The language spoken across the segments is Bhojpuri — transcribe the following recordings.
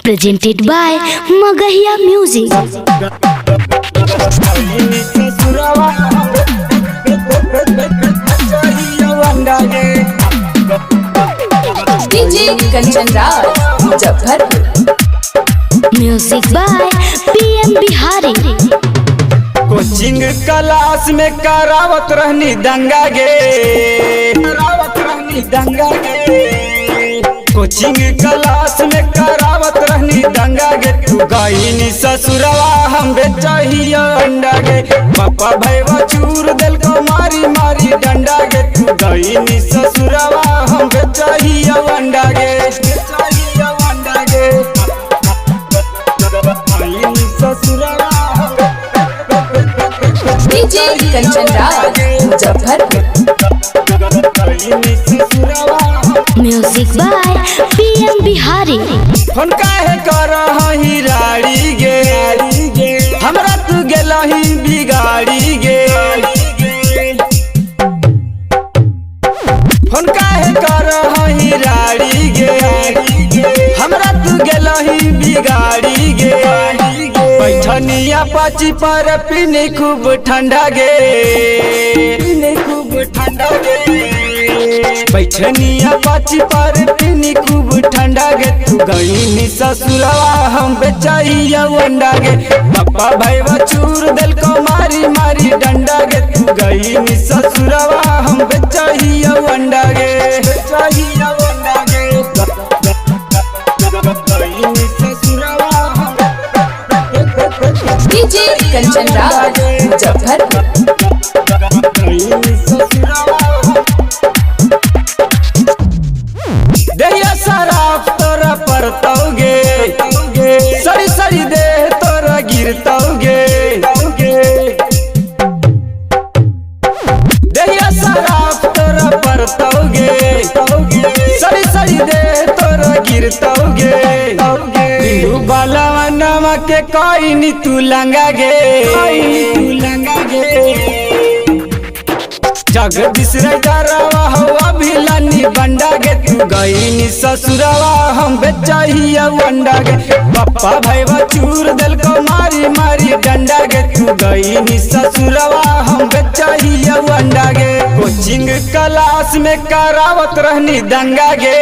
presented by Magahiya Music. DJ Kanchan Raj Muzaffarpur. Music by PM Bihari. Coaching class में करावत रहनी दंगा गे, कोचिंग क्लास में करावत रहनी दंगा गे। तू गईनी ससुरवा हम बेचहिया अंडा गे, पापा भैया चूर दिल को मारी मारी डंडा गे। तू गईनी ससुरवा हम बेचहिया अंडा गे, बेचहिया अंडा गे। गईनी ससुरवा DJ Kanchan Raj Muzaffarpur. Music by PM Bihari. Phone काहे करही राड़ी गे, हमरा तू गेलही बिगाड़ी गे। फोन काहे करही राड़ी गे, हमरा तू गेलही बिगाड़ी गे। बैठनिया पाची पर पीने खूब ठंडा गे, पीने खूब ठंडा गे। बैठनिया पाची पर पीने खूब ठंडा गे। तू गईनी ससुरवा हम बेचहिया अंडा गे, पापा भैया चूर दिल को मारी मारी डंडा गे। तू गईनी ससुरवा हम बेचहिया अंडा गे, बेचहिया अंडा गे। गईनी ससुरवा डीजे कंचन राज मुजफ्फरपुर। देहिया शराब तोरा परतौगे, सड़ी सड़ी देह तोरा गिरतौगे। देहिया शराब तोरा परतौगे, सड़ी सड़ी देह तोरा गिरतौगे। बिंदु बालवनवा के कोई नी तू लंगा गे, तू लंगा गे। जगदीश रवा हवा भिलानी बंडा गे। तू गईनी ससुरवा हम बेचहिया अंडा गे, पापा भैया चूर दिल को मारी मारी डंडा गे। तू गईनी ससुरवा हम बेचहिया अंडा गे। कोचिंग क्लास में करावत रहनी दंगा गे,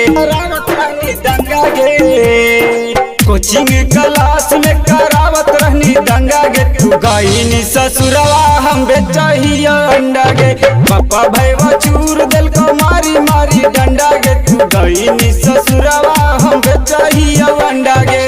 करावत रहनी दंगा गे। कोचिंग क्लास में करावत रहनी दंगा गे। तू गईनी ससुरवा हम बेचहिया अंडा गे, पापा भैया चूर दिल को मारी मारी डंडा गे। तू गईनी ससुरवा हम बेचहिया अंडा गे।